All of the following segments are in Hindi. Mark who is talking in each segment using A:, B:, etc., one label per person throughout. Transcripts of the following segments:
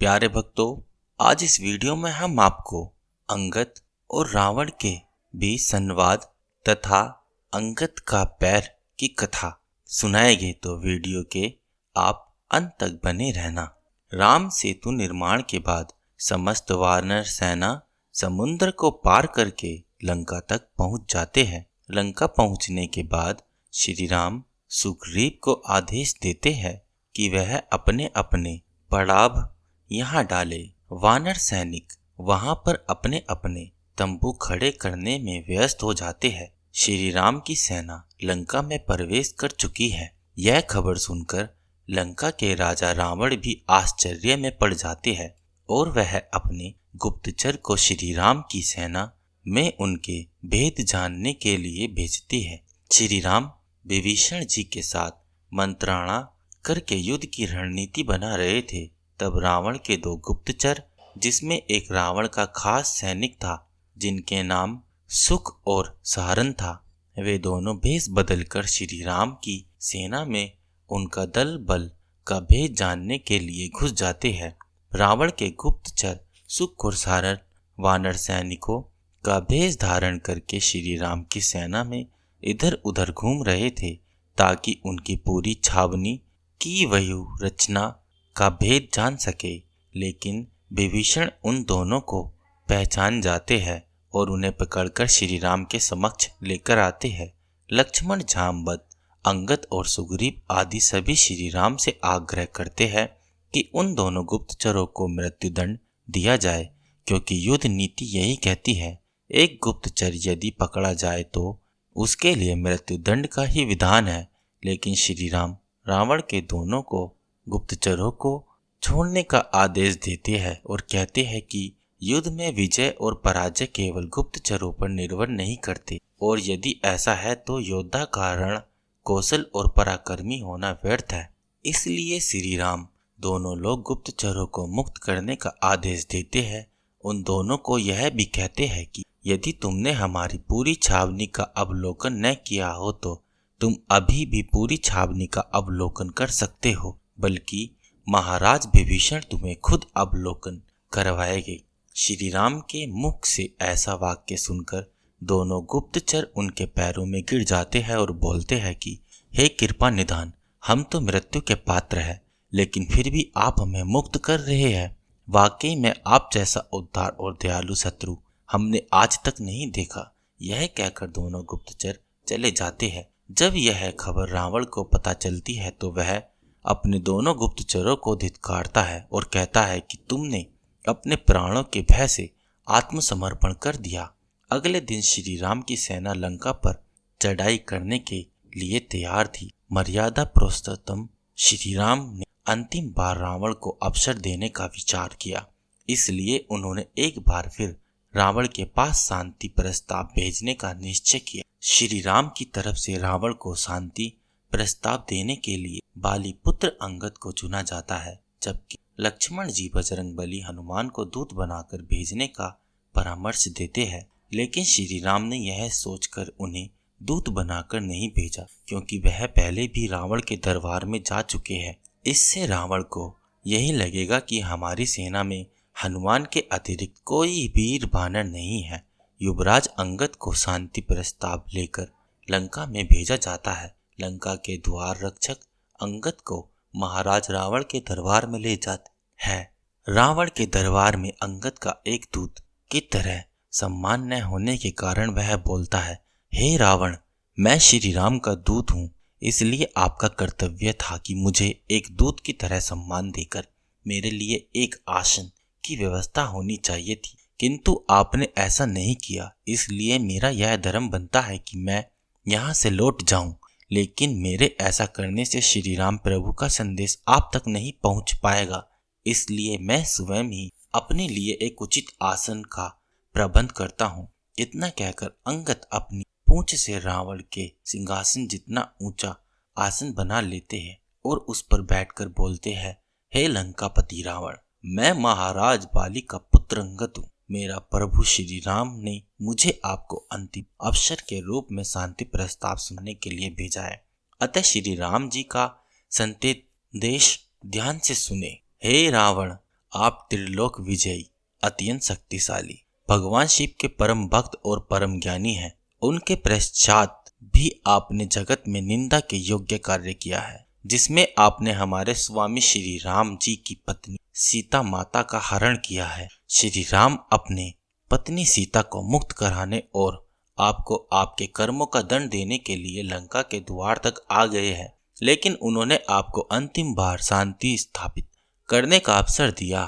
A: प्यारे भक्तों, आज इस वीडियो में हम आपको अंगद और रावण के बीच संवाद तथा अंगद का पैर की कथा सुनाएंगे, तो वीडियो के आप अंत तक बने रहना। राम सेतु निर्माण के बाद समस्त वानर सेना समुद्र को पार करके लंका तक पहुंच जाते हैं। लंका पहुंचने के बाद श्री राम सुग्रीव को आदेश देते हैं कि वह अपने अपने पड़ाव यहाँ डाले। वानर सैनिक वहां पर अपने अपने तंबू खड़े करने में व्यस्त हो जाते हैं। श्री राम की सेना लंका में प्रवेश कर चुकी है। यह खबर सुनकर लंका के राजा रावण भी आश्चर्य में पड़ जाते हैं और वह अपने गुप्तचर को श्री राम की सेना में उनके भेद जानने के लिए भेजती है। श्री राम विभीषण जी के साथ मंत्रणा करके युद्ध की रणनीति बना रहे थे। तब रावण के दो गुप्तचर, जिसमें एक रावण का खास सैनिक था जिनके नाम सुख और सहारन था, वे दोनों भेष बदलकर श्री राम की सेना में उनका दल बल का भेद जानने के लिए घुस जाते हैं। रावण के गुप्तचर सुख और सहारन वानर सैनिकों का भेष धारण करके श्री राम की सेना में इधर उधर घूम रहे थे ताकि उनकी पूरी छावनी की व्यूह रचना का भेद जान सके। लेकिन विभीषण उन दोनों को पहचान जाते हैं और उन्हें पकड़कर श्री राम के समक्ष लेकर आते हैं। लक्ष्मण, जामवंत, अंगद और सुग्रीव आदि सभी श्री राम से आग्रह करते हैं कि उन दोनों गुप्तचरों को मृत्युदंड दिया जाए, क्योंकि युद्ध नीति यही कहती है एक गुप्तचर यदि पकड़ा जाए तो उसके लिए मृत्युदंड का ही विधान है। लेकिन श्री राम रावण के दोनों को गुप्तचरों को छोड़ने का आदेश देते हैं और कहते हैं कि युद्ध में विजय और पराजय केवल गुप्तचरों पर निर्भर नहीं करते, और यदि ऐसा है तो योद्धा का रण कौशल और पराक्रमी होना व्यर्थ है। इसलिए श्री राम दोनों लोग गुप्तचरों को मुक्त करने का आदेश देते हैं। उन दोनों को यह भी कहते हैं कि यदि तुमने हमारी पूरी छावनी का अवलोकन न किया हो तो तुम अभी भी पूरी छावनी का अवलोकन कर सकते हो, बल्कि महाराज विभीषण तुम्हें खुद अवलोकन करवाएंगे। श्री राम के मुख से ऐसा वाक्य सुनकर दोनों गुप्तचर उनके पैरों में गिर जाते हैं और बोलते हैं कि हे कृपा निधान, हम तो मृत्यु के पात्र हैं, लेकिन फिर भी आप हमें मुक्त कर रहे हैं। वाकई में आप जैसा उदार और दयालु शत्रु हमने आज तक नहीं देखा। यह कहकर दोनों गुप्तचर चले जाते हैं। जब यह खबर रावण को पता चलती है तो वह अपने दोनों गुप्तचरों को धिक्कारता है और कहता है कि तुमने अपने प्राणों के भय से आत्मसमर्पण कर दिया। अगले दिन श्री राम की सेना लंका पर चढ़ाई करने के लिए तैयार थी। मर्यादा पुरुषोत्तम श्री राम ने अंतिम बार रावण को अवसर देने का विचार किया, इसलिए उन्होंने एक बार फिर रावण के पास शांति प्रस्ताव भेजने का निश्चय किया। श्री राम की तरफ से रावण को शांति प्रस्ताव देने के लिए बाली पुत्र अंगद को चुना जाता है, जबकि लक्ष्मण जी बजरंगबली हनुमान को दूत बनाकर भेजने का परामर्श देते हैं। लेकिन श्री राम ने यह सोचकर उन्हें दूत बनाकर नहीं भेजा, क्योंकि वह पहले भी रावण के दरबार में जा चुके हैं। इससे रावण को यही लगेगा कि हमारी सेना में हनुमान के अतिरिक्त कोई वीर वानर नहीं है। युवराज अंगद को शांति प्रस्ताव लेकर लंका में भेजा जाता है। लंका के द्वार रक्षक अंगद को महाराज रावण के दरबार में ले जाते हैं। रावण के दरबार में अंगद का एक दूत की तरह सम्मान न होने के कारण वह बोलता है, हे रावण, मैं श्री राम का दूत हूँ, इसलिए आपका कर्तव्य था कि मुझे एक दूत की तरह सम्मान देकर मेरे लिए एक आसन की व्यवस्था होनी चाहिए थी, किंतु आपने ऐसा नहीं किया। इसलिए मेरा यह धर्म बनता है कि मैं यहाँ से लौट जाऊं, लेकिन मेरे ऐसा करने से श्री राम प्रभु का संदेश आप तक नहीं पहुँच पाएगा। इसलिए मैं स्वयं ही अपने लिए एक उचित आसन का प्रबंध करता हूँ। इतना कहकर अंगद अपनी पूंछ से रावण के सिंहासन जितना ऊंचा आसन बना लेते हैं और उस पर बैठकर बोलते हैं, हे लंकापति रावण, मैं महाराज बाली का पुत्र अंगद हूँ। मेरा प्रभु श्री राम ने मुझे आपको अंतिम अवसर के रूप में शांति प्रस्ताव सुनने के लिए भेजा है। अतः श्री राम जी का संदेश ध्यान से सुने। हे रावण, आप त्रिलोक विजयी, अत्यंत शक्तिशाली भगवान शिव के परम भक्त और परम ज्ञानी हैं। उनके पश्चात भी आपने जगत में निंदा के योग्य कार्य किया है, जिसमें आपने हमारे स्वामी श्री राम जी की पत्नी सीता माता का हरण किया है। श्री राम अपने पत्नी सीता को मुक्त कराने और आपको आपके कर्मों का दंड देने के लिए लंका के द्वार तक आ गए हैं, लेकिन उन्होंने आपको अंतिम बार शांति स्थापित करने का अवसर दिया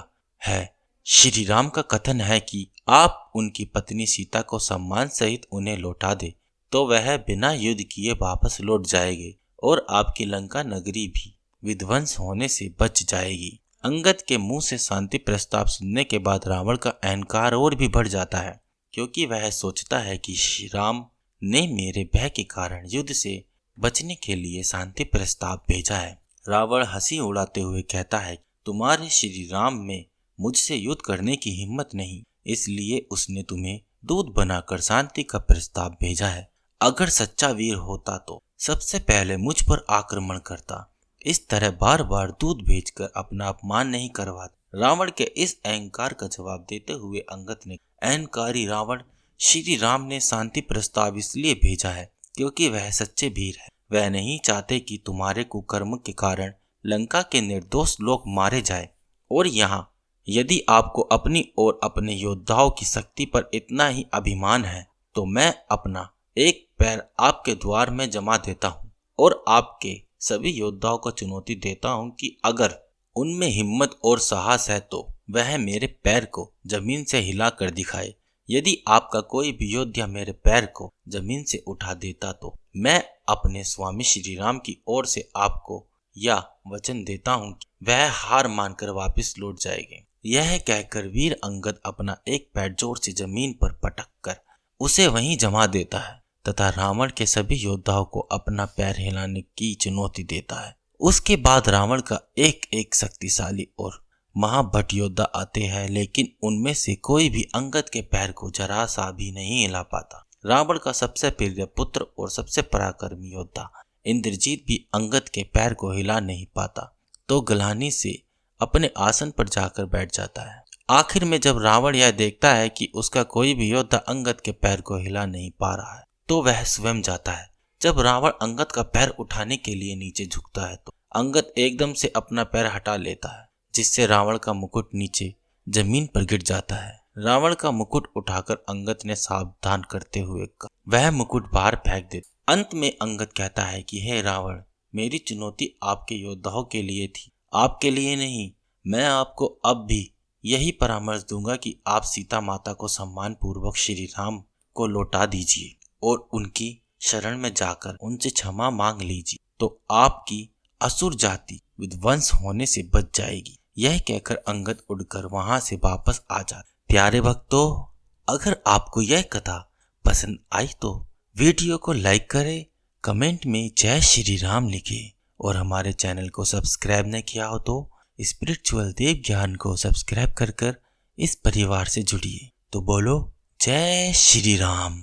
A: है। श्री राम का कथन है कि आप उनकी पत्नी सीता को सम्मान सहित उन्हें लौटा दे तो वह बिना युद्ध किए वापस लौट जाएंगे और आपकी लंका नगरी भी विध्वंस होने से बच जाएगी। अंगद के मुंह से शांति प्रस्ताव सुनने के बाद रावण का अहंकार और भी बढ़ जाता है, क्योंकि वह सोचता है कि श्री राम ने मेरे भय के कारण युद्ध से बचने के लिए शांति प्रस्ताव भेजा है। रावण हंसी उड़ाते हुए कहता है, तुम्हारे श्री राम में मुझसे युद्ध करने की हिम्मत नहीं, इसलिए उसने तुम्हें दूत बनाकर शांति का प्रस्ताव भेजा है। अगर सच्चा वीर होता तो सबसे पहले मुझ पर आक्रमण करता, इस तरह बार बार दूत भेजकर अपना अपमान नहीं करवाता। रावण के इस अहंकार का जवाब देते हुए अंगद ने, अहंकारी रावण, श्री राम ने शांति प्रस्ताव इसलिए भेजा है क्योंकि वह सच्चे वीर है। वह नहीं चाहते कि तुम्हारे कुकर्म के कारण लंका के निर्दोष लोग मारे जाए। और यहाँ यदि आपको अपनी और अपने योद्धाओं की शक्ति पर इतना ही अभिमान है तो मैं अपना एक पैर आपके द्वार में जमा देता हूँ और आपके सभी योद्धाओं को चुनौती देता हूँ कि अगर उनमें हिम्मत और साहस है तो वह मेरे पैर को जमीन से हिला कर दिखाए। यदि आपका कोई भी योद्धा मेरे पैर को जमीन से उठा देता तो मैं अपने स्वामी श्री राम की ओर से आपको यह वचन देता हूँ कि वह हार मानकर वापस लौट जाएंगे। यह कहकर वीर अंगद अपना एक पैर जोर से जमीन पर पटक कर उसे वहीं जमा देता है तथा रावण के सभी योद्धाओं को अपना पैर हिलाने की चुनौती देता है। उसके बाद रावण का एक एक शक्तिशाली और महाभट योद्धा आते हैं, लेकिन उनमें से कोई भी अंगद के पैर को जरा सा भी नहीं हिला पाता। रावण का सबसे प्रिय पुत्र और सबसे पराक्रमी योद्धा इंद्रजीत भी अंगद के पैर को हिला नहीं पाता तो ग्लानि से अपने आसन पर जाकर बैठ जाता है। आखिर में जब रावण यह देखता है कि उसका कोई भी योद्धा अंगद के पैर को हिला नहीं पा रहा है तो वह स्वयं जाता है। जब रावण अंगद का पैर उठाने के लिए नीचे झुकता है तो अंगद एकदम से अपना पैर हटा लेता है, जिससे रावण का मुकुट नीचे जमीन पर गिर जाता है। रावण का मुकुट उठाकर अंगद ने सावधान करते हुए कहा, वह मुकुट बाहर फेंक दे। अंत में अंगद कहता है कि हे रावण, मेरी चुनौती आपके योद्धाओं के लिए थी, आपके लिए नहीं। मैं आपको अब भी यही परामर्श दूंगा कि आप सीता माता को सम्मान पूर्वक श्री राम को लौटा दीजिए और उनकी शरण में जाकर उनसे क्षमा मांग लीजिए, तो आपकी असुर जाति विध्वंस होने से बच जाएगी। यह कहकर अंगद उड़कर वहां से वापस आ जाता। प्यारे भक्तों, अगर आपको यह कथा पसंद आई तो वीडियो को लाइक करें, कमेंट में जय श्री राम लिखें और हमारे चैनल को सब्सक्राइब न किया हो तो स्पिरिचुअल देव ज्ञान को सब्सक्राइब कर इस परिवार से जुड़िए। तो बोलो जय श्री राम।